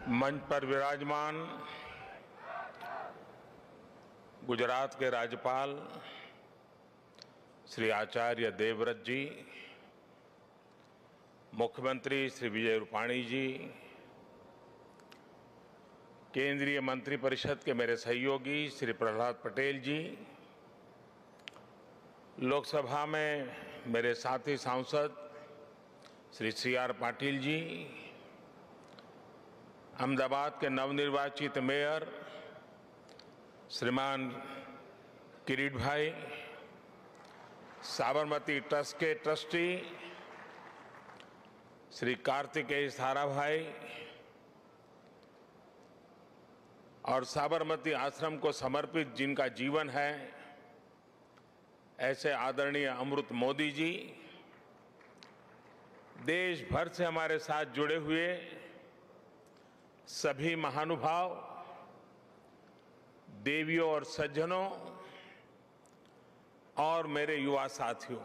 मंच पर विराजमान गुजरात के राज्यपाल श्री आचार्य देवव्रत जी, मुख्यमंत्री श्री विजय रूपाणी जी, केंद्रीय मंत्रिपरिषद के मेरे सहयोगी श्री प्रहलाद पटेल जी, लोकसभा में मेरे साथी सांसद श्री CR पाटिल जी, अहमदाबाद के नवनिर्वाचित मेयर श्रीमान किरीट भाई, साबरमती ट्रस्ट के ट्रस्टी श्री कार्तिकेय साराभाई और साबरमती आश्रम को समर्पित जिनका जीवन है, ऐसे आदरणीय अमृत मोदी जी, देश भर से हमारे साथ जुड़े हुए सभी महानुभाव, देवियों और सज्जनों और मेरे युवा साथियों,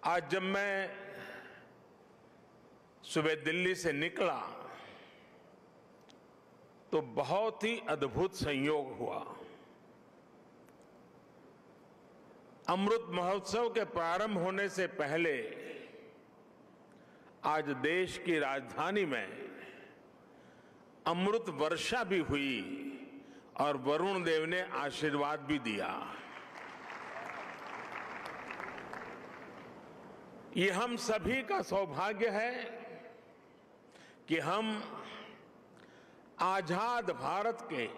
आज जब मैं सुबह दिल्ली से निकला तो बहुत ही अद्भुत संयोग हुआ। अमृत महोत्सव के प्रारंभ होने से पहले आज देश की राजधानी में अमृत वर्षा भी हुई और वरुण देव ने आशीर्वाद भी दिया। ये हम सभी का सौभाग्य है कि हम आजाद भारत के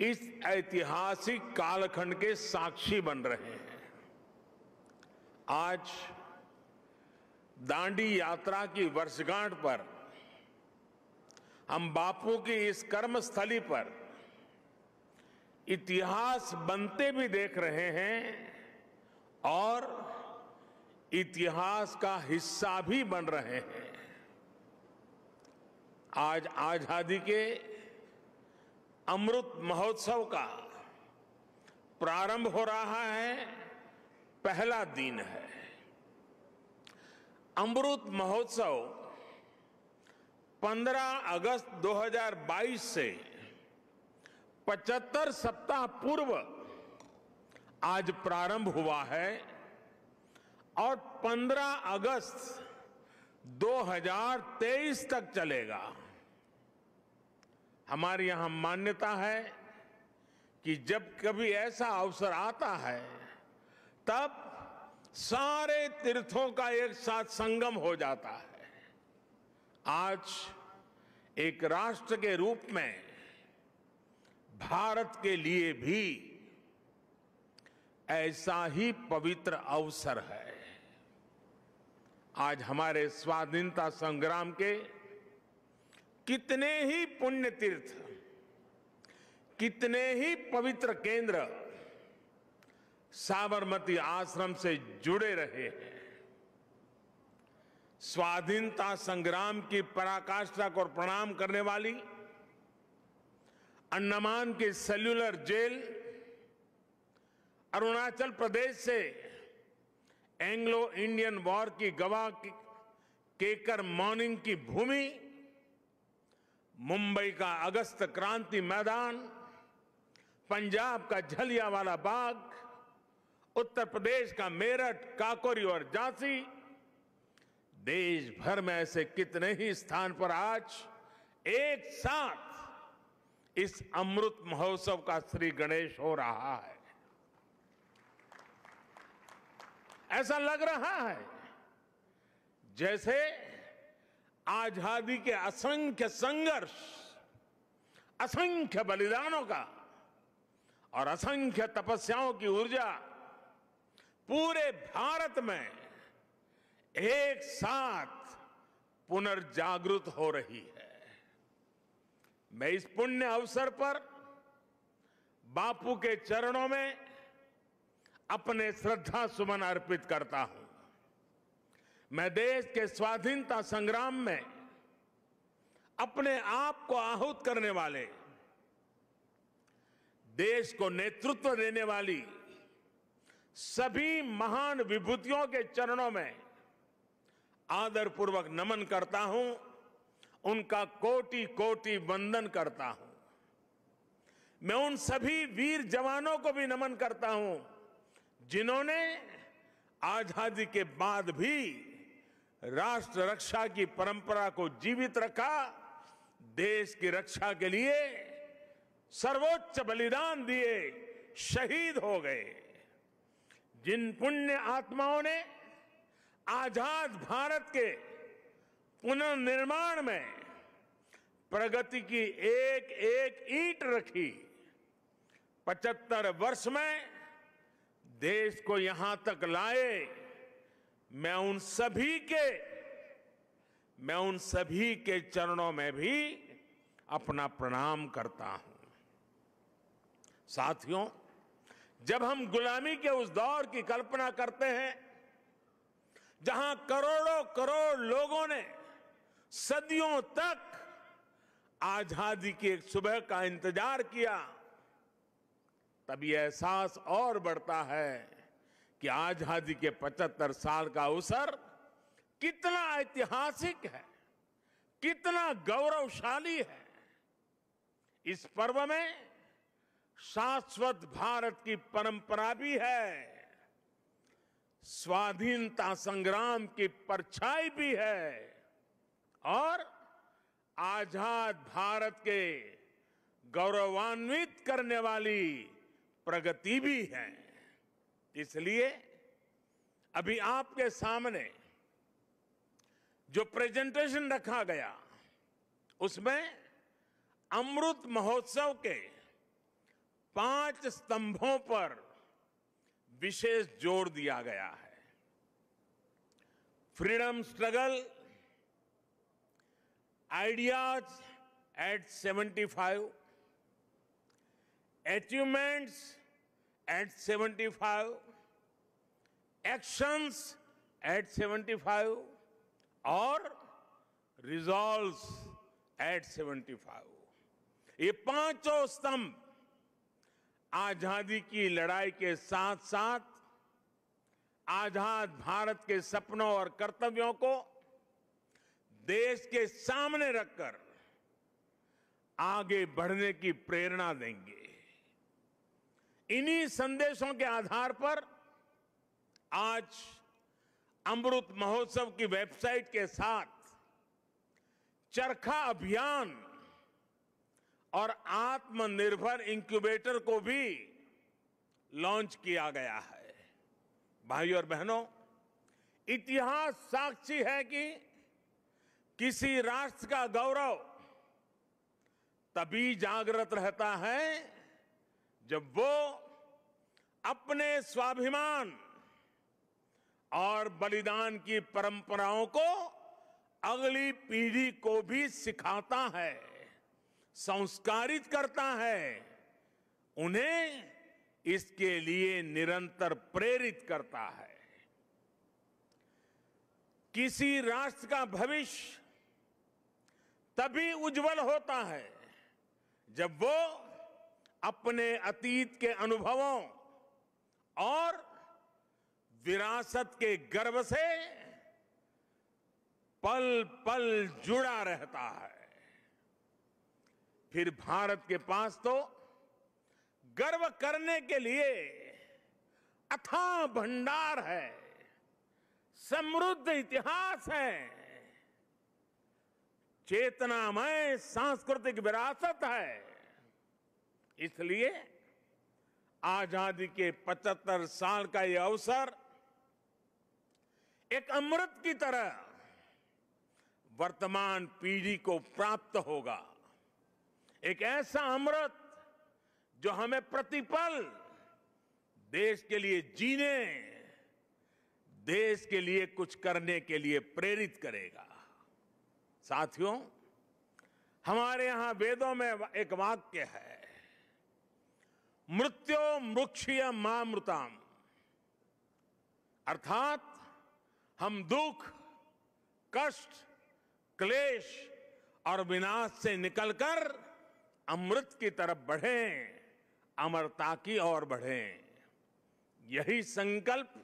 इस ऐतिहासिक कालखंड के साक्षी बन रहे हैं। आज दांडी यात्रा की वर्षगांठ पर हम बापू की इस कर्मस्थली पर इतिहास बनते भी देख रहे हैं और इतिहास का हिस्सा भी बन रहे हैं। आज आजादी के अमृत महोत्सव का प्रारंभ हो रहा है, पहला दिन है। अमृत महोत्सव 15 अगस्त 2022 से 75 सप्ताह पूर्व आज प्रारंभ हुआ है और 15 अगस्त 2023 तक चलेगा। हमारी यहां मान्यता है कि जब कभी ऐसा अवसर आता है तब सारे तीर्थों का एक साथ संगम हो जाता है। आज एक राष्ट्र के रूप में भारत के लिए भी ऐसा ही पवित्र अवसर है। आज हमारे स्वाधीनता संग्राम के कितने ही पुण्य तीर्थ, कितने ही पवित्र केंद्र साबरमती आश्रम से जुड़े रहे हैं। स्वाधीनता संग्राम की पराकाष्ठा को प्रणाम करने वाली अंडमान की सेल्यूलर जेल, अरुणाचल प्रदेश से एंग्लो इंडियन वॉर की गवाह केकर मॉर्निंग की भूमि, मुंबई का अगस्त क्रांति मैदान, पंजाब का जलियांवाला बाग, उत्तर प्रदेश का मेरठ, काकोरी और झांसी, देश भर में ऐसे कितने ही स्थान पर आज एक साथ इस अमृत महोत्सव का श्री गणेश हो रहा है। ऐसा लग रहा है जैसे आजादी के असंख्य संघर्ष, असंख्य बलिदानों का और असंख्य तपस्याओं की ऊर्जा पूरे भारत में एक साथ पुनर्जागृत हो रही है। मैं इस पुण्य अवसर पर बापू के चरणों में अपने श्रद्धा सुमन अर्पित करता हूं। मैं देश के स्वाधीनता संग्राम में अपने आप को आहूत करने वाले, देश को नेतृत्व देने वाली सभी महान विभूतियों के चरणों में आदरपूर्वक नमन करता हूं, उनका कोटि कोटि वंदन करता हूं। मैं उन सभी वीर जवानों को भी नमन करता हूं जिन्होंने आजादी के बाद भी राष्ट्र रक्षा की परंपरा को जीवित रखा, देश की रक्षा के लिए सर्वोच्च बलिदान दिए, शहीद हो गए। जिन पुण्य आत्माओं ने आजाद भारत के पुनर्निर्माण में प्रगति की एक एक ईंट रखी, 75 वर्ष में देश को यहां तक लाए, मैं उन सभी के चरणों में भी अपना प्रणाम करता हूं। साथियों, जब हम गुलामी के उस दौर की कल्पना करते हैं जहां करोड़ों करोड़ लोगों ने सदियों तक आजादी की एक सुबह का इंतजार किया, तब ये एहसास और बढ़ता है कि आजादी के 75 साल का अवसर कितना ऐतिहासिक है, कितना गौरवशाली है। इस पर्व में शाश्वत भारत की परंपरा भी है, स्वाधीनता संग्राम की परछाई भी है और आजाद भारत के गौरवान्वित करने वाली प्रगति भी है। इसलिए अभी आपके सामने जो प्रेजेंटेशन रखा गया, उसमें अमृत महोत्सव के 5 स्तंभों पर विशेष जोर दिया गया है। Freedom struggle, ideas at 75, achievements at 75, actions at 75 और रिजॉल्व्स एट 75। ये पांचों स्तंभ आजादी की लड़ाई के साथ साथ आजाद भारत के सपनों और कर्तव्यों को देश के सामने रखकर आगे बढ़ने की प्रेरणा देंगे। इन्हीं संदेशों के आधार पर आज अमृत महोत्सव की वेबसाइट के साथ चरखा अभियान और आत्मनिर्भर इंक्यूबेटर को भी लॉन्च किया गया है। भाइयों और बहनों, इतिहास साक्षी है कि किसी राष्ट्र का गौरव तभी जागृत रहता है जब वो अपने स्वाभिमान और बलिदान की परंपराओं को अगली पीढ़ी को भी सिखाता है, संस्कारित करता है, उन्हें इसके लिए निरंतर प्रेरित करता है। किसी राष्ट्र का भविष्य तभी उज्जवल होता है जब वो अपने अतीत के अनुभवों और विरासत के गर्व से पल पल जुड़ा रहता है। फिर भारत के पास तो गर्व करने के लिए अथाह भंडार है, समृद्ध इतिहास है, चेतनामय सांस्कृतिक विरासत है। इसलिए आजादी के 75 साल का यह अवसर एक अमृत की तरह वर्तमान पीढ़ी को प्राप्त होगा। एक ऐसा अमृत जो हमें प्रतिपल देश के लिए जीने, देश के लिए कुछ करने के लिए प्रेरित करेगा। साथियों, हमारे यहां वेदों में एक वाक्य है, मृत्यो मुक्षीय मामृताम, अर्थात हम दुख, कष्ट, क्लेश और विनाश से निकलकर अमृत की तरफ बढ़ें, अमरता की ओर बढ़ें। यही संकल्प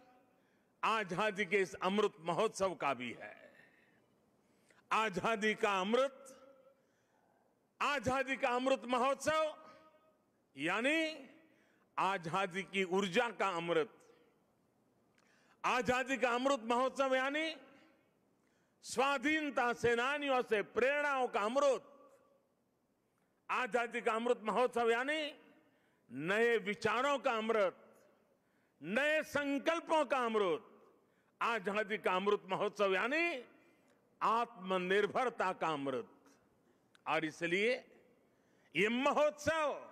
आजादी के इस अमृत महोत्सव का भी है। आजादी का अमृत महोत्सव यानी आजादी की ऊर्जा का अमृत। आजादी का अमृत महोत्सव यानी स्वाधीनता सेनानियों से प्रेरणाओं का अमृत। आजादी का अमृत महोत्सव यानी नए विचारों का अमृत, नए संकल्पों का अमृत। आजादी का अमृत महोत्सव यानी आत्मनिर्भरता का अमृत। और इसलिए ये महोत्सव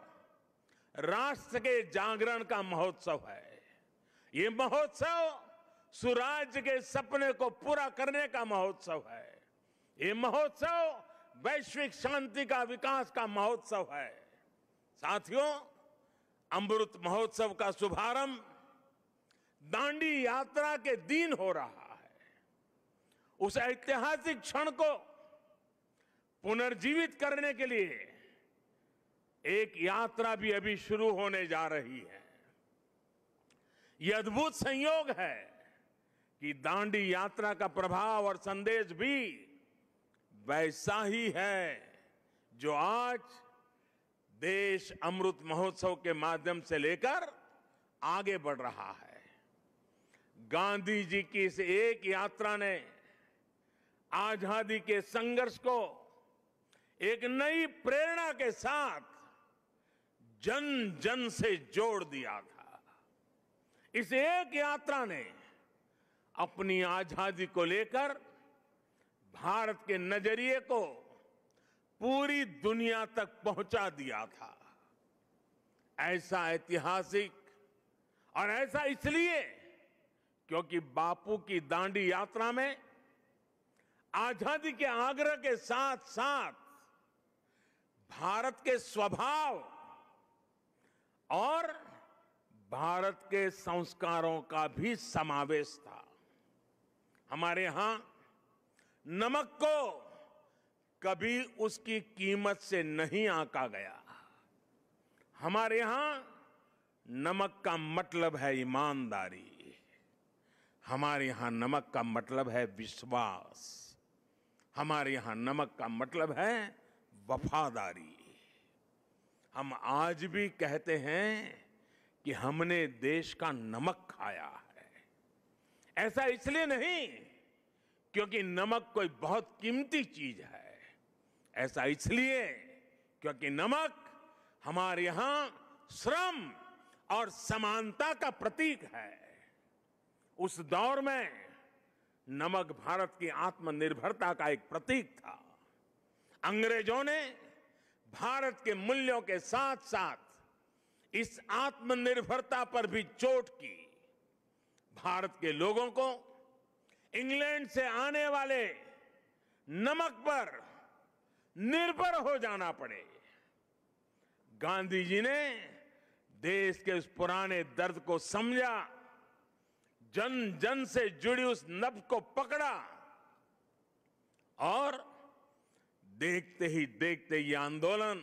राष्ट्र के जागरण का महोत्सव है। ये महोत्सव सुराज्य के सपने को पूरा करने का महोत्सव है। ये महोत्सव वैश्विक शांति का, विकास का महोत्सव है। साथियों, अमृत महोत्सव का शुभारंभ दांडी यात्रा के दिन हो रहा है। उस ऐतिहासिक क्षण को पुनर्जीवित करने के लिए एक यात्रा भी अभी शुरू होने जा रही है। यह अद्भुत संयोग है कि दांडी यात्रा का प्रभाव और संदेश भी वैसा ही है जो आज देश अमृत महोत्सव के माध्यम से लेकर आगे बढ़ रहा है। गांधी जी की इस एक यात्रा ने आजादी के संघर्ष को एक नई प्रेरणा के साथ जन जन से जोड़ दिया था। इस एक यात्रा ने अपनी आजादी को लेकर भारत के नजरिए को पूरी दुनिया तक पहुंचा दिया था। ऐसा ऐतिहासिक, और ऐसा इसलिए क्योंकि बापू की दांडी यात्रा में आजादी के आग्रह के साथ साथ भारत के स्वभाव और भारत के संस्कारों का भी समावेश था। हमारे यहां नमक को कभी उसकी कीमत से नहीं आंका गया। हमारे यहां नमक का मतलब है ईमानदारी। हमारे यहां नमक का मतलब है विश्वास। हमारे यहां नमक का मतलब है वफादारी। हम आज भी कहते हैं कि हमने देश का नमक खाया है। ऐसा इसलिए नहीं क्योंकि नमक कोई बहुत कीमती चीज है। ऐसा इसलिए क्योंकि नमक हमारे यहां श्रम और समानता का प्रतीक है। उस दौर में नमक भारत की आत्मनिर्भरता का एक प्रतीक था। अंग्रेजों ने भारत के मूल्यों के साथ साथ इस आत्मनिर्भरता पर भी चोट की। भारत के लोगों को इंग्लैंड से आने वाले नमक पर निर्भर हो जाना पड़े। गांधी जी ने देश के उस पुराने दर्द को समझा, जन जन से जुड़ी उस नब्ज को पकड़ा और देखते ही देखते ये आंदोलन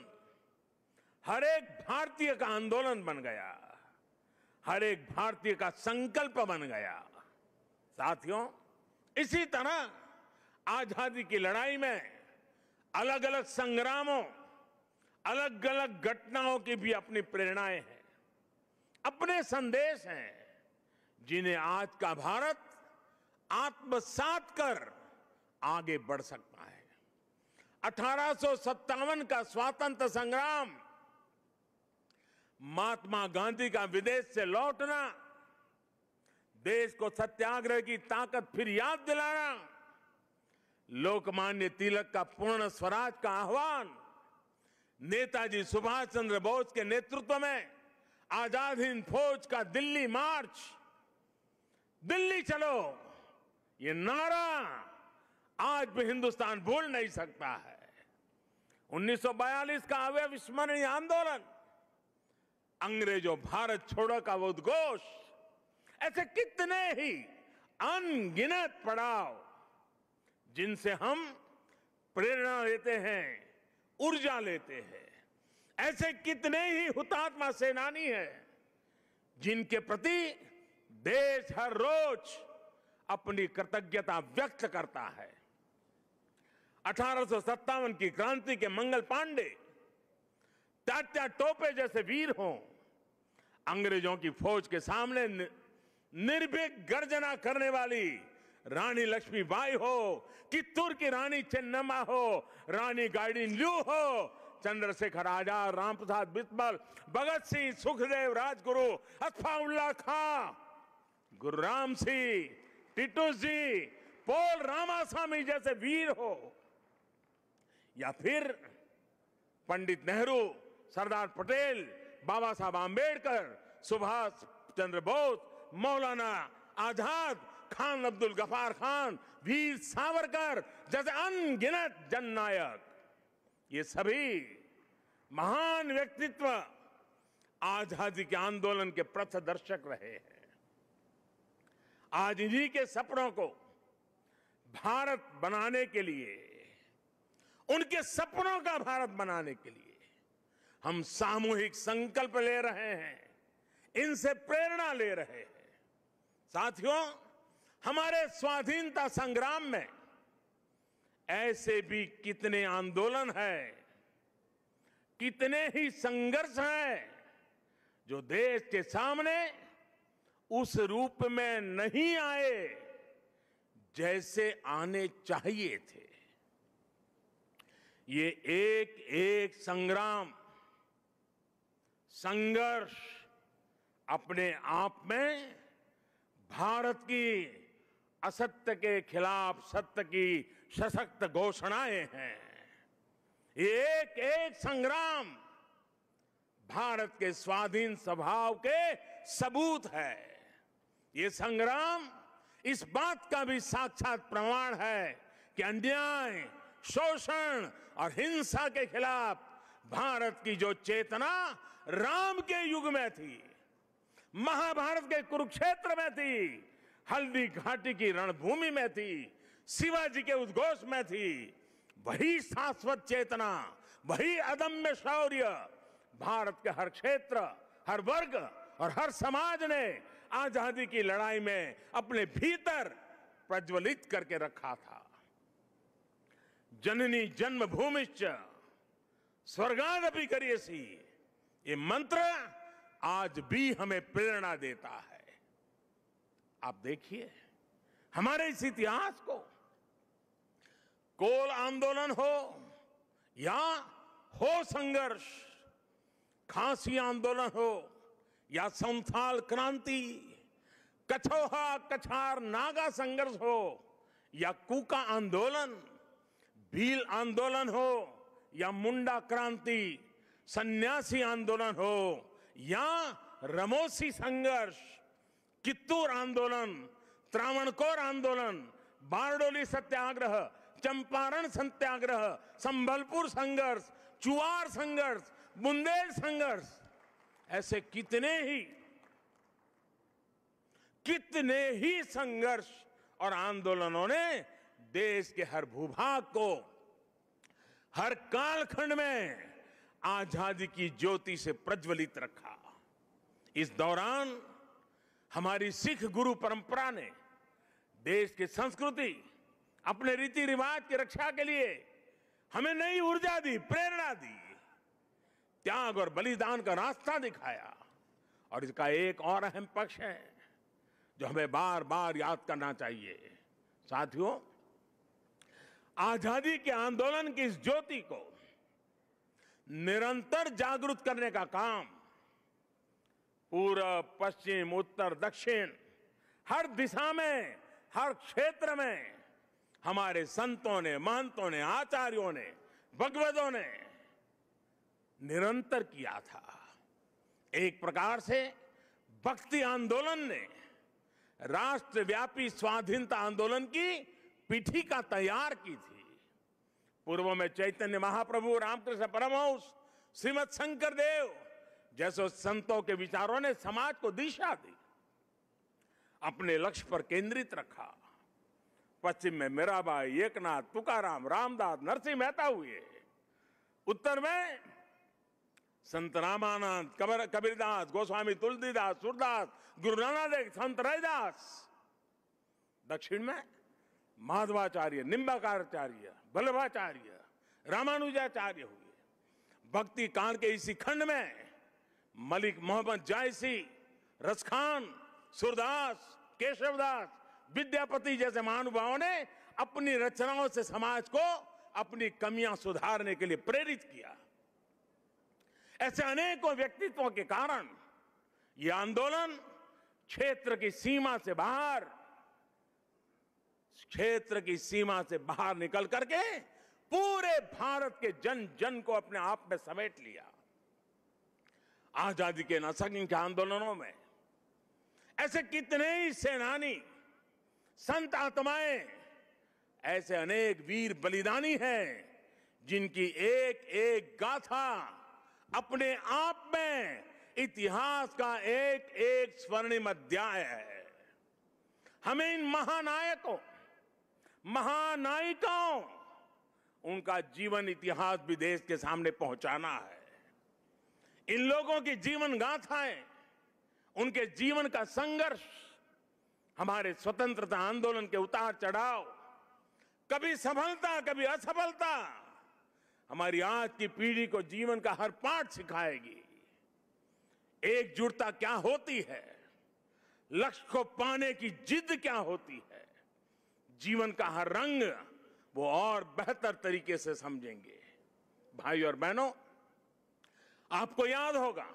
हर एक भारतीय का आंदोलन बन गया, हर एक भारतीय का संकल्प बन गया। साथियों, इसी तरह आजादी की लड़ाई में अलग अलग संग्रामों, अलग अलग घटनाओं की भी अपनी प्रेरणाएं हैं, अपने संदेश हैं, जिन्हें आज का भारत आत्मसात कर आगे बढ़ सकता है। 1857 का स्वातंत्र संग्राम, महात्मा गांधी का विदेश से लौटना, देश को सत्याग्रह की ताकत फिर याद दिलाना, लोकमान्य तिलक का पूर्ण स्वराज का आह्वान, नेताजी सुभाष चंद्र बोस के नेतृत्व में आजाद हिंद फौज का दिल्ली मार्च, दिल्ली चलो, ये नारा आज भी हिंदुस्तान भूल नहीं सकता है। 1942 का अविस्मरणीय आंदोलन, अंग्रेजों भारत छोड़ो का वो उद्घोष, ऐसे कितने ही अनगिनत पड़ाव जिनसे हम प्रेरणा लेते हैं, ऊर्जा लेते हैं। ऐसे कितने ही हुतात्मा सेनानी हैं जिनके प्रति देश हर रोज अपनी कृतज्ञता व्यक्त करता है। 1857 की क्रांति के मंगल पांडे, तात्या टोपे जैसे वीर हों, अंग्रेजों की फौज के सामने निर्भीक गर्जना करने वाली रानी लक्ष्मीबाई हो, कित्तूर की रानी चेन्नम्मा हो, रानी गाइडिनल्यू हो, चंद्रशेखर आजाद, रामप्रसाद बिस्मिल, भगत सिंह, सुखदेव, राजगुरु, अतफाउल्लाह खां, गुरु राम सिंह, टिटू जी, पोल रामास्वामी जैसे वीर हो, या फिर पंडित नेहरू, सरदार पटेल, बाबा साहब आंबेडकर, सुभाष चंद्र बोस, मौलाना आजाद, खान अब्दुल गफार खान, वीर सावरकर जैसे अनगिनत जननायक, ये सभी महान व्यक्तित्व आजादी के आंदोलन के पथदर्शक रहे हैं। आज इन्हीं के सपनों को भारत बनाने के लिए, उनके सपनों का भारत बनाने के लिए हम सामूहिक संकल्प ले रहे हैं, इनसे प्रेरणा ले रहे हैं। साथियों, हमारे स्वाधीनता संग्राम में ऐसे भी कितने आंदोलन हैं, कितने ही संघर्ष हैं जो देश के सामने उस रूप में नहीं आए जैसे आने चाहिए थे। ये एक एक संग्राम, संघर्ष अपने आप में भारत की असत्य के खिलाफ सत्य की सशक्त घोषणाएं हैं। ये एक एक संग्राम भारत के स्वाधीन स्वभाव के सबूत है। ये संग्राम इस बात का भी साक्षात प्रमाण है कि अन्याय, शोषण और हिंसा के खिलाफ भारत की जो चेतना राम के युग में थी, महाभारत के कुरुक्षेत्र में थी, हल्दी घाटी की रणभूमि में थी, शिवाजी के उद्घोष में थी, वही शाश्वत चेतना, वही अदम्य शौर्य भारत के हर क्षेत्र, हर वर्ग और हर समाज ने आजादी की लड़ाई में अपने भीतर प्रज्वलित करके रखा था। जननी जन्मभूमिश्च स्वर्गादपि करियसी, ये मंत्र आज भी हमें प्रेरणा देता है। आप देखिए हमारे इस इतिहास को, कोल आंदोलन हो या हो संघर्ष, खांसी आंदोलन हो या संथाल क्रांति, कछोहा कछार नागा संघर्ष हो या कूका आंदोलन, भील आंदोलन हो या मुंडा क्रांति, सन्यासी आंदोलन हो या रमोसी संघर्ष, कित्तूर आंदोलन, त्रावणकोर आंदोलन, बारडोली सत्याग्रह, चंपारण सत्याग्रह, संबलपुर संघर्ष, चुआर संघर्ष, बुंदेल संघर्ष, ऐसे कितने ही संघर्ष और आंदोलनों ने देश के हर भूभाग को, हर कालखंड में आजादी की ज्योति से प्रज्वलित रखा। इस दौरान हमारी सिख गुरु परंपरा ने देश की संस्कृति, अपने रीति रिवाज की रक्षा के लिए हमें नई ऊर्जा दी, प्रेरणा दी, त्याग और बलिदान का रास्ता दिखाया। और इसका एक और अहम पक्ष है जो हमें बार बार याद करना चाहिए। साथियों, आजादी के आंदोलन की इस ज्योति को निरंतर जागृत करने का काम पूर्व, पश्चिम, उत्तर, दक्षिण, हर दिशा में, हर क्षेत्र में हमारे संतों ने, महंतों ने, आचार्यों ने, भगवतों ने निरंतर किया था। एक प्रकार से भक्ति आंदोलन ने राष्ट्रव्यापी स्वाधीनता आंदोलन की पीठिका तैयार की थी। पूर्व में चैतन्य महाप्रभु, रामकृष्ण परमहंस, श्रीमद शंकर देव जैसे संतों के विचारों ने समाज को दिशा दी, अपने लक्ष्य पर केंद्रित रखा। पश्चिम में मीराबाई, एकनाथ, तुकाराम, रामदास, नरसिंह मेहता हुए। उत्तर में संत रामानंद, कबीरदास, गोस्वामी तुलसीदास, सूरदास, गुरु नानक देव, संत रैदास। दक्षिण में माधवाचार्य, निम्बाकारचार्य, वल्लभाचार्य, रामानुजाचार्य हुए। भक्ति काल के इसी खंड में मलिक मोहम्मद जायसी, रसखान, सूरदास, केशवदास, विद्यापति जैसे महानुभावों ने अपनी रचनाओं से समाज को अपनी कमियां सुधारने के लिए प्रेरित किया। ऐसे अनेकों व्यक्तित्वों के कारण यह आंदोलन क्षेत्र की सीमा से बाहर निकल करके पूरे भारत के जन जन को अपने आप में समेट लिया। आजादी के असंख्य आंदोलनों में ऐसे कितने ही सेनानी, संत आत्माएं, ऐसे अनेक वीर बलिदानी हैं जिनकी एक एक गाथा अपने आप में इतिहास का एक एक स्वर्णिम अध्याय है। हमें इन महानायकों, महानायिकाओं, उनका जीवन इतिहास भी देश के सामने पहुंचाना है। इन लोगों की जीवन गाथाएं, उनके जीवन का संघर्ष, हमारे स्वतंत्रता आंदोलन के उतार चढ़ाव, कभी सफलता कभी असफलता, हमारी आज की पीढ़ी को जीवन का हर पाठ सिखाएगी। एकजुटता क्या होती है, लक्ष्य को पाने की जिद क्या होती है, जीवन का हर रंग वो और बेहतर तरीके से समझेंगे। भाई और बहनों, आपको याद होगा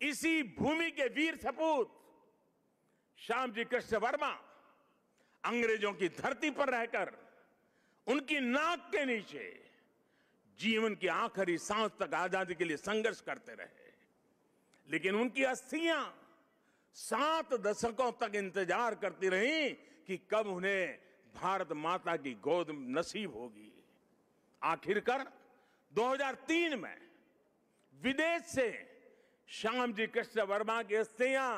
इसी भूमि के वीर सपूत श्यामजी कृष्ण वर्मा अंग्रेजों की धरती पर रहकर उनकी नाक के नीचे जीवन की आखिरी सांस तक आजादी के लिए संघर्ष करते रहे। लेकिन उनकी अस्थियां 7 दशकों तक इंतजार करती रहीं कि कब उन्हें भारत माता की गोद नसीब होगी। आखिरकार 2003 में विदेश से श्यामजी कृष्ण वर्मा की अस्थियां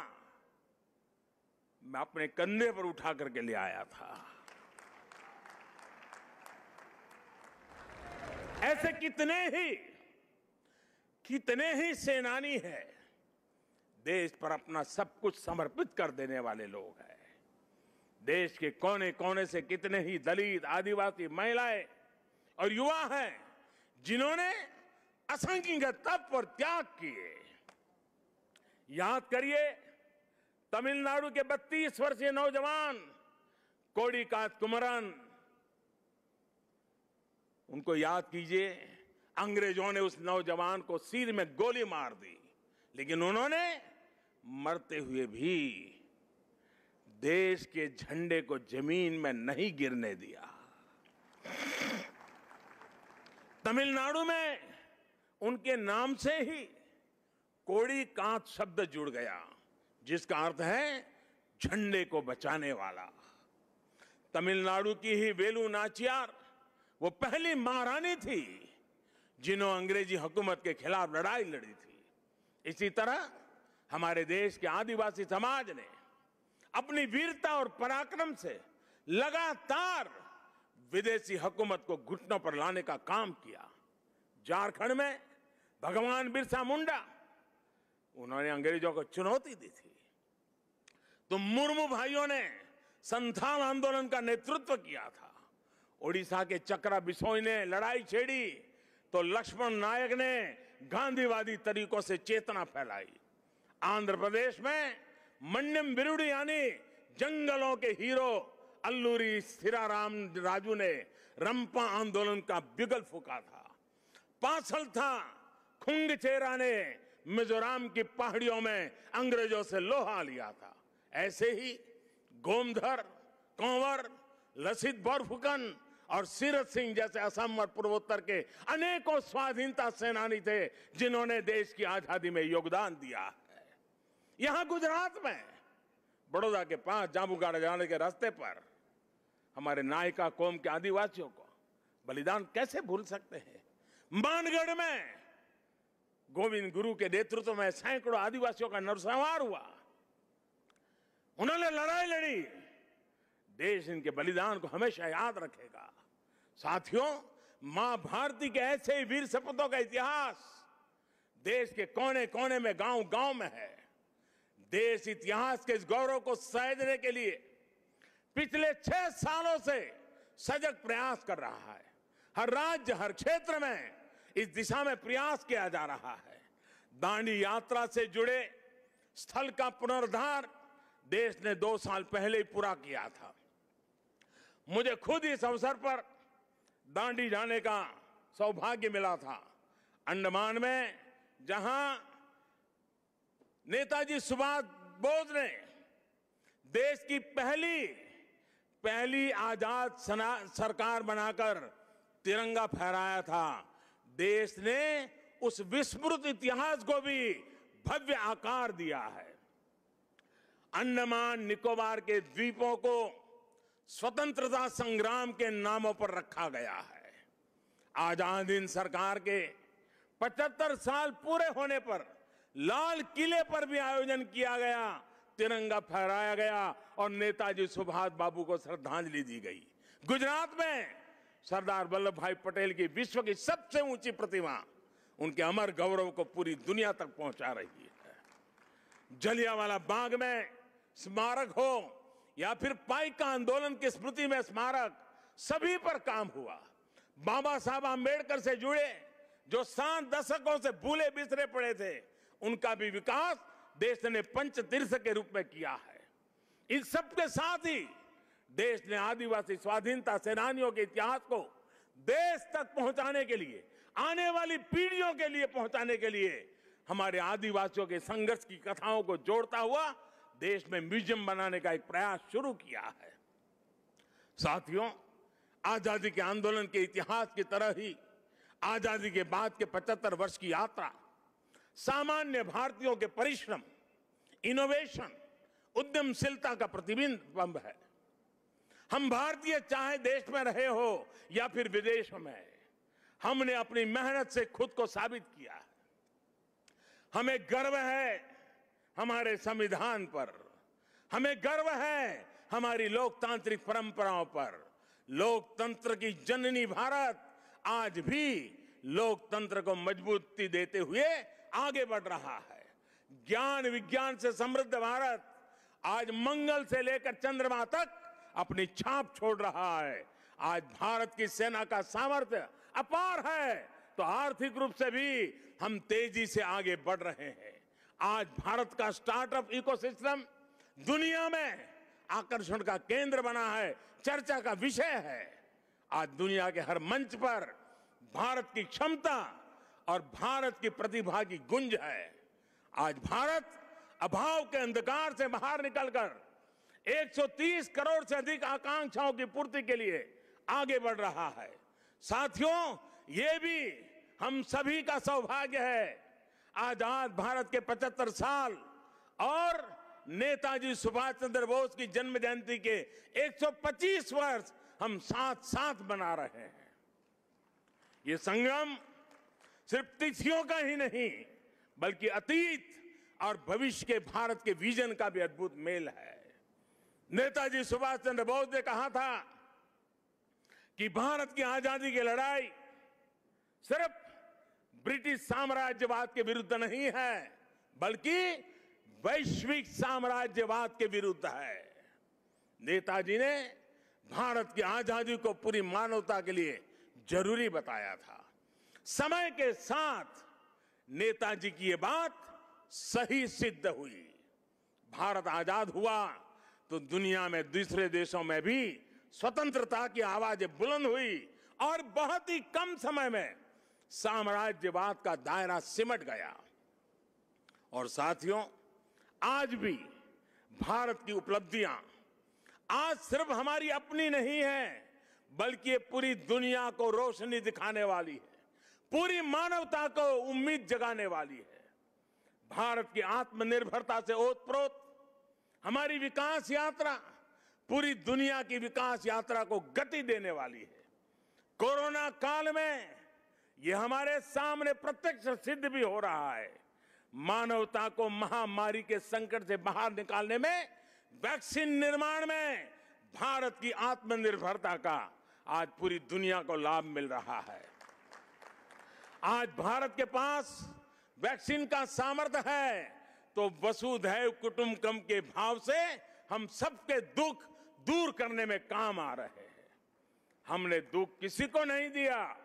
मैं अपने कंधे पर उठा करके ले आया था। ऐसे कितने ही सेनानी हैं, देश पर अपना सब कुछ समर्पित कर देने वाले लोग हैं। देश के कोने कोने से कितने ही दलित, आदिवासी, महिलाएं और युवा हैं जिन्होंने असंख्य तप और त्याग किए। याद करिए तमिलनाडु के 32 वर्षीय नौजवान कोडिकात कुमरन, उनको याद कीजिए। अंग्रेजों ने उस नौजवान को सिर में गोली मार दी, लेकिन उन्होंने मरते हुए भी देश के झंडे को जमीन में नहीं गिरने दिया। तमिलनाडु में उनके नाम से ही कोडिकात शब्द जुड़ गया, जिसका अर्थ है झंडे को बचाने वाला। तमिलनाडु की ही वेलु नाचियार वो पहली महारानी थी जिन्होंने अंग्रेजी हुकूमत के खिलाफ लड़ाई लड़ी थी। इसी तरह हमारे देश के आदिवासी समाज ने अपनी वीरता और पराक्रम से लगातार विदेशी हुकूमत को घुटनों पर लाने का काम किया। झारखंड में भगवान बिरसा मुंडा, उन्होंने अंग्रेजों को चुनौती दी थी। तो मुर्मू भाइयों ने संथाल आंदोलन का नेतृत्व किया था। ओडिशा के चक्रा बिसोई ने लड़ाई छेड़ी तो लक्ष्मण नायक ने गांधीवादी तरीकों से चेतना फैलाई। आंध्र प्रदेश में मन्यम बिरुडी यानी जंगलों के हीरो अल्लूरी सीराराम राजू ने रंपा आंदोलन का बिगल फूका था। पासलथा खुंगचेरा ने मिजोरम की पहाड़ियों में अंग्रेजों से लोहा लिया था। ऐसे ही गोमधर, कंवर, लसित बोरफुकन और सीरत सिंह जैसे असम और पूर्वोत्तर के अनेकों स्वाधीनता सेनानी थे जिन्होंने देश की आजादी में योगदान दिया है। यहां गुजरात में बड़ौदा के पास जांबुगाड़ा जाने के रास्ते पर हमारे नायका कौम के आदिवासियों को बलिदान कैसे भूल सकते हैं। मानगढ़ में गोविंद गुरु के नेतृत्व में सैकड़ों आदिवासियों का नरसंहार हुआ। उन्होंने लड़ाई लड़ी। देश इनके बलिदान को हमेशा याद रखेगा। साथियों, मां भारती के ऐसे ही वीर सपूतों का इतिहास देश के कोने कोने में, गांव गांव में है। देश इतिहास के इस गौरव को सहेजने के लिए पिछले 6 सालों से सजग प्रयास कर रहा है। हर राज्य, हर क्षेत्र में इस दिशा में प्रयास किया जा रहा है। दांडी यात्रा से जुड़े स्थल का पुनरुद्धार देश ने 2 साल पहले ही पूरा किया था। मुझे खुद इस अवसर पर दांडी जाने का सौभाग्य मिला था। अंडमान में जहां नेताजी सुभाष बोस ने देश की पहली आजाद सरकार बनाकर तिरंगा फहराया था, देश ने उस विस्मृत इतिहास को भी भव्य आकार दिया है। अंडमान निकोबार के द्वीपों को स्वतंत्रता संग्राम के नामों पर रखा गया है। आजाद हिंद सरकार के 75 साल पूरे होने पर लाल किले पर भी आयोजन किया गया, तिरंगा फहराया गया और नेताजी सुभाष बाबू को श्रद्धांजलि दी गई। गुजरात में सरदार वल्लभ भाई पटेल की विश्व की सबसे ऊंची प्रतिमा उनके अमर गौरव को पूरी दुनिया तक पहुंचा रही है। जलियांवाला बाग में स्मारक हो या फिर पाइका आंदोलन की स्मृति में स्मारक, सभी पर काम हुआ। बाबा साहब आंबेडकर से जुड़े जो 7 दशकों से भूले बिसरे पड़े थे, उनका भी विकास देश ने पंचतीर्थ के रूप में किया है। इन सबके साथ ही देश ने आदिवासी स्वाधीनता सेनानियों के इतिहास को देश तक पहुंचाने के लिए, आने वाली पीढ़ियों के लिए पहुंचाने के लिए हमारे आदिवासियों के संघर्ष की कथाओं को जोड़ता हुआ देश में म्यूजियम बनाने का एक प्रयास शुरू किया है। साथियों, आजादी के आंदोलन के इतिहास की तरह ही आजादी के बाद के 75 वर्ष की यात्रा सामान्य भारतीयों के परिश्रम, इनोवेशन, उद्यमशीलता का प्रतिबिंब है। हम भारतीय चाहे देश में रहे हो या फिर विदेशों में, हमने अपनी मेहनत से खुद को साबित किया है। हमें गर्व है हमारे संविधान पर, हमें गर्व है हमारी लोकतांत्रिक परंपराओं पर। लोकतंत्र की जननी भारत आज भी लोकतंत्र को मजबूती देते हुए आगे बढ़ रहा है। ज्ञान विज्ञान से समृद्ध भारत आज मंगल से लेकर चंद्रमा तक अपनी छाप छोड़ रहा है। आज भारत की सेना का सामर्थ्य अपार है, तो आर्थिक रूप से भी हम तेजी से आगे बढ़ रहे हैं। आज भारत का स्टार्टअप इकोसिस्टम दुनिया में आकर्षण का केंद्र बना है, चर्चा का विषय है। आज दुनिया के हर मंच पर भारत की क्षमता और भारत की प्रतिभा की गुंज है। आज भारत अभाव के अंधकार से बाहर निकलकर 130 करोड़ से अधिक आकांक्षाओं की पूर्ति के लिए आगे बढ़ रहा है। साथियों, ये भी हम सभी का सौभाग्य है। आजाद भारत के 75 साल और नेताजी सुभाष चंद्र बोस की जन्म जयंती के 125 वर्ष हम साथ साथ मना रहे हैं। ये संगम सिर्फ तिथियों का ही नहीं, बल्कि अतीत और भविष्य के भारत के विजन का भी अद्भुत मेल है। नेताजी सुभाष चंद्र बोस ने कहा था कि भारत की आजादी की लड़ाई सिर्फ ब्रिटिश साम्राज्यवाद के विरुद्ध नहीं है, बल्कि वैश्विक साम्राज्यवाद के विरुद्ध है। नेताजी ने भारत की आजादी को पूरी मानवता के लिए जरूरी बताया था। समय के साथ नेताजी की ये बात सही सिद्ध हुई। भारत आजाद हुआ तो दुनिया में दूसरे देशों में भी स्वतंत्रता की आवाजें बुलंद हुई और बहुत ही कम समय में साम्राज्यवाद का दायरा सिमट गया। और साथियों, आज भी भारत की उपलब्धियां आज सिर्फ हमारी अपनी नहीं है, बल्कि ये पूरी दुनिया को रोशनी दिखाने वाली है, पूरी मानवता को उम्मीद जगाने वाली है। भारत की आत्मनिर्भरता से ओतप्रोत हमारी विकास यात्रा पूरी दुनिया की विकास यात्रा को गति देने वाली है। कोरोना काल में यह हमारे सामने प्रत्यक्ष सिद्ध भी हो रहा है। मानवता को महामारी के संकट से बाहर निकालने में, वैक्सीन निर्माण में भारत की आत्मनिर्भरता का आज पूरी दुनिया को लाभ मिल रहा है। आज भारत के पास वैक्सीन का सामर्थ्य है, तो वसुधैव कुटुंबकम के भाव से हम सबके दुख दूर करने में काम आ रहे हैं। हमने दुख किसी को नहीं दिया,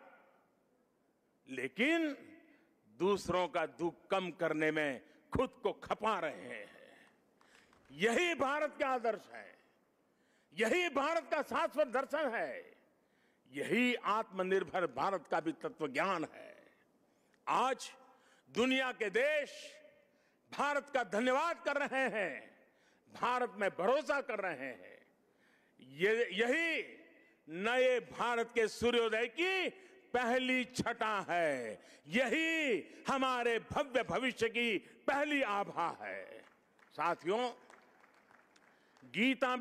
लेकिन दूसरों का दुख कम करने में खुद को खपा रहे हैं। यही भारत का आदर्श है, यही भारत का शाश्वत दर्शन है, यही आत्मनिर्भर भारत का भी तत्व ज्ञान है। आज दुनिया के देश भारत का धन्यवाद कर रहे हैं, भारत में भरोसा कर रहे हैं। यही नए भारत के सूर्योदय की पहली छटा है, यही हमारे भव्य भविष्य की पहली आभा है। साथियों, गीता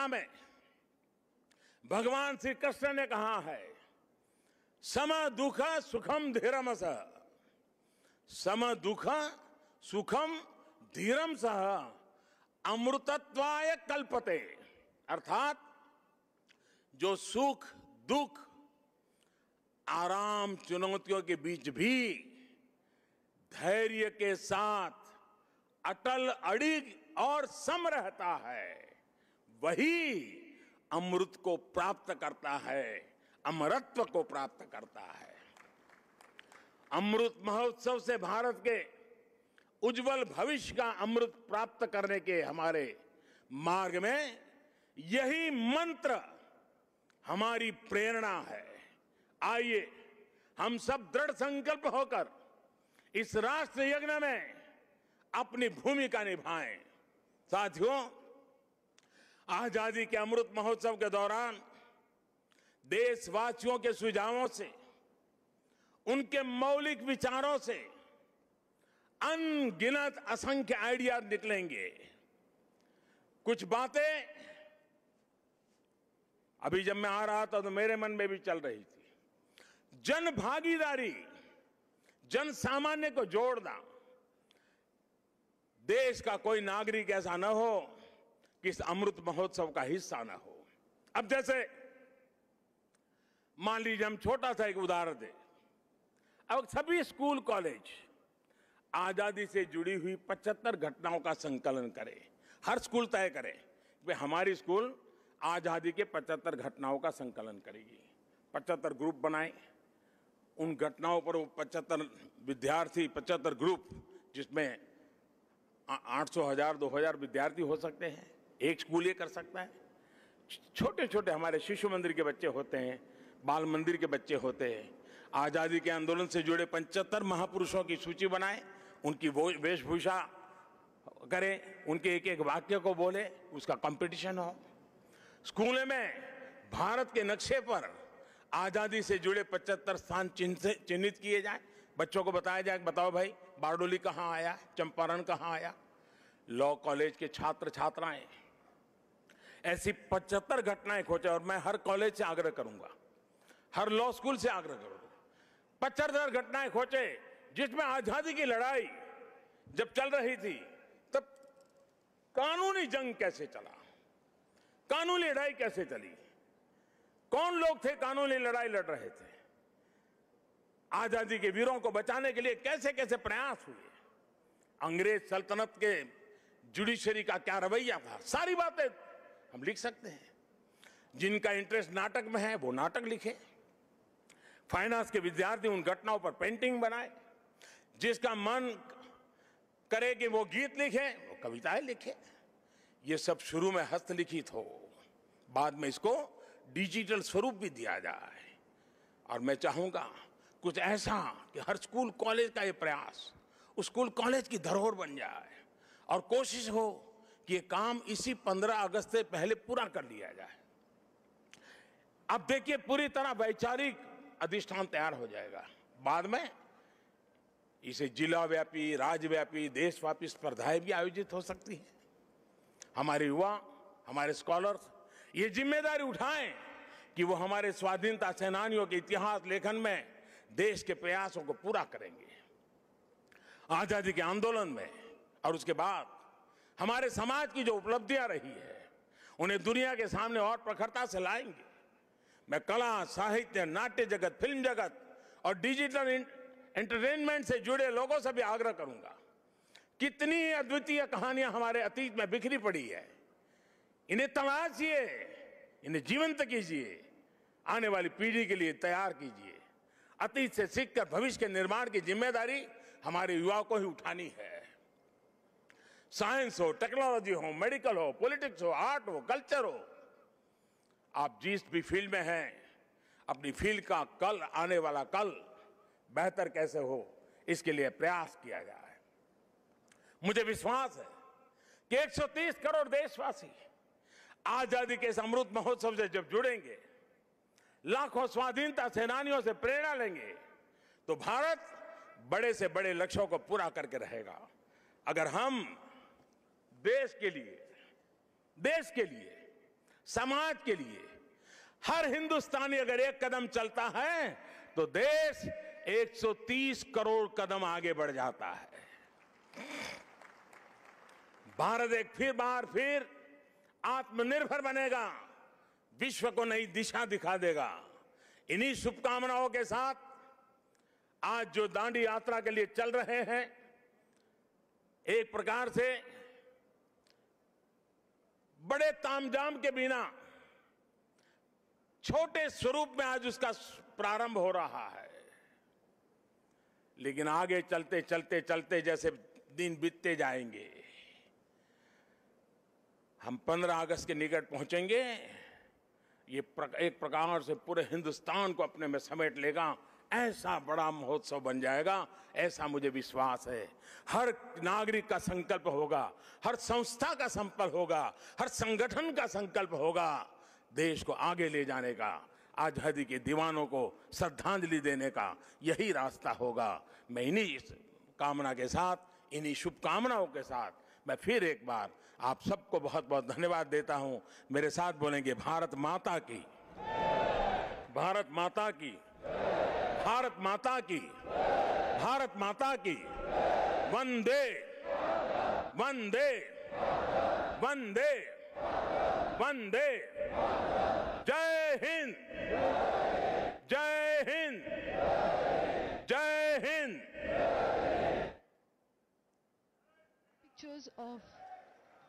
में भगवान श्री कृष्ण ने कहा है, सम दुख सुखम धीरम सह, सम दुख सुखम धीरम सह अमृतत्वाय कल्पते। अर्थात जो सुख दुख आराम चुनौतियों के बीच भी धैर्य के साथ अटल अड़िग और सम रहता है, वही अमृत को प्राप्त करता है, अमरत्व को प्राप्त करता है। अमृत महोत्सव से भारत के उज्जवल भविष्य का अमृत प्राप्त करने के हमारे मार्ग में यही मंत्र हमारी प्रेरणा है। आइए हम सब दृढ़ संकल्प होकर इस राष्ट्र यज्ञ में अपनी भूमिका निभाएं। साथियों, आजादी के अमृत महोत्सव के दौरान देशवासियों के सुझावों से, उनके मौलिक विचारों से अनगिनत असंख्य आइडिया निकलेंगे। कुछ बातें अभी जब मैं आ रहा था तो मेरे मन में भी चल रही थी। जन भागीदारी, जन सामान्य को जोड़ना। देश का कोई नागरिक ऐसा न हो कि इस अमृत महोत्सव का हिस्सा न हो। अब जैसे मान लीजिए हम छोटा सा एक उदाहरण दें। अब सभी स्कूल कॉलेज आजादी से जुड़ी हुई 75 घटनाओं का संकलन करें। हर स्कूल तय करे कि हमारी स्कूल आजादी के 75 घटनाओं का संकलन करेगी। 75 ग्रुप बनाए, उन घटनाओं पर वो 75 विद्यार्थी, 75 ग्रुप, जिसमें 800, 1000, 2000 विद्यार्थी हो सकते हैं। एक स्कूल ये कर सकता है। छोटे छोटे हमारे शिशु मंदिर के बच्चे होते हैं, बाल मंदिर के बच्चे होते हैं। आजादी के आंदोलन से जुड़े 75 महापुरुषों की सूची बनाए, उनकी वेशभूषा करें, उनके एक एक वाक्य को बोले, उसका कंपटीशन हो। स्कूल में भारत के नक्शे पर आजादी से जुड़े 75 स्थान चिन्हित किए जाए। बच्चों को बताया जाए, बताओ भाई बारडोली कहाँ आया, चंपारण कहाँ आया। लॉ कॉलेज के छात्र छात्राएं ऐसी 75 घटनाएं खोजे, और मैं हर कॉलेज से आग्रह करूंगा, हर लॉ स्कूल से आग्रह करूंगा, 75 घटनाएं खोजे जिसमें आजादी की लड़ाई जब चल रही थी तब कानूनी जंग कैसे चला, कानूनी लड़ाई कैसे चली, कौन लोग थे कानूनी लड़ाई लड़ रहे थे, आजादी के वीरों को बचाने के लिए कैसे कैसे प्रयास हुए, अंग्रेज सल्तनत के जुडिशरी का क्या रवैया था। सारी बातें हम लिख सकते हैं। जिनका इंटरेस्ट नाटक में है वो नाटक लिखे, फाइनेंस के विद्यार्थी उन घटनाओं पर पेंटिंग बनाए, जिसका मन करे कि वो गीत लिखे वो कविताएं लिखे। ये सब शुरू में हस्तलिखित हो, बाद में इसको डिजिटल स्वरूप भी दिया जाए। और मैं चाहूंगा कुछ ऐसा कि हर स्कूल कॉलेज का ये प्रयास उस स्कूल कॉलेज की धरोहर बन जाए, और कोशिश हो कि ये काम इसी 15 अगस्त से पहले पूरा कर लिया जाए। अब देखिए पूरी तरह वैचारिक अधिष्ठान तैयार हो जाएगा। बाद में इसे जिला व्यापी, राज्यव्यापी, देशव्यापी स्पर्धाएं भी आयोजित हो सकती हैं। हमारे युवा, हमारे स्कॉलर्स ये जिम्मेदारी उठाएं कि वो हमारे स्वाधीनता सेनानियों के इतिहास लेखन में देश के प्रयासों को पूरा करेंगे। आजादी के आंदोलन में और उसके बाद हमारे समाज की जो उपलब्धियां रही है उन्हें दुनिया के सामने और प्रखरता से लाएंगे। मैं कला, साहित्य, नाट्य जगत, फिल्म जगत और डिजिटल एंटरटेनमेंट से जुड़े लोगों से भी आग्रह करूंगा, कितनी अद्वितीय कहानियां हमारे अतीत में बिखरी पड़ी है, इन्हें तलाशिए, इन्हें जीवंत कीजिए, आने वाली पीढ़ी के लिए तैयार कीजिए। अतीत से सीखकर भविष्य के निर्माण की जिम्मेदारी हमारे युवाओं को ही उठानी है। साइंस हो, टेक्नोलॉजी हो, मेडिकल हो, पॉलिटिक्स हो, आर्ट हो, कल्चर हो, आप जिस भी फील्ड में हैं, अपनी फील्ड का कल, आने वाला कल बेहतर कैसे हो, इसके लिए प्रयास किया जाए। मुझे विश्वास है कि 130 करोड़ देशवासी आजादी के इस अमृत महोत्सव से जब जुड़ेंगे, लाखों स्वाधीनता सेनानियों से प्रेरणा लेंगे, तो भारत बड़े से बड़े लक्ष्यों को पूरा करके रहेगा। अगर हम देश के लिए, समाज के लिए, हर हिंदुस्तानी अगर एक कदम चलता है तो देश 130 करोड़ कदम आगे बढ़ जाता है। भारत एक बार फिर आत्मनिर्भर बनेगा, विश्व को नई दिशा दिखा देगा। इन्हीं शुभकामनाओं के साथ आज जो दांडी यात्रा के लिए चल रहे हैं, एक प्रकार से बड़े तामझाम के बिना छोटे स्वरूप में आज उसका प्रारंभ हो रहा है, लेकिन आगे चलते चलते चलते जैसे दिन बीतते जाएंगे, हम 15 अगस्त के निकट पहुंचेंगे। ये एक प्रकार से पूरे हिंदुस्तान को अपने में समेट लेगा, ऐसा बड़ा महोत्सव बन जाएगा, ऐसा मुझे विश्वास है। हर नागरिक का संकल्प होगा, हर संस्था का संकल्प होगा, हर संगठन का संकल्प होगा, देश को आगे ले जाने का, आजादी के दीवानों को श्रद्धांजलि देने का यही रास्ता होगा। मैं इन्हीं कामना के साथ, इन्हीं शुभकामनाओं के साथ मैं फिर एक बार आप सबको बहुत बहुत धन्यवाद देता हूं। मेरे साथ बोलेंगे भारत माता की, भारत माता की, भारत माता की, भारत माता की। वंदे वंदे वंदे वंदे। जय हिंद, जय हिंद, जय हिंद। Pictures of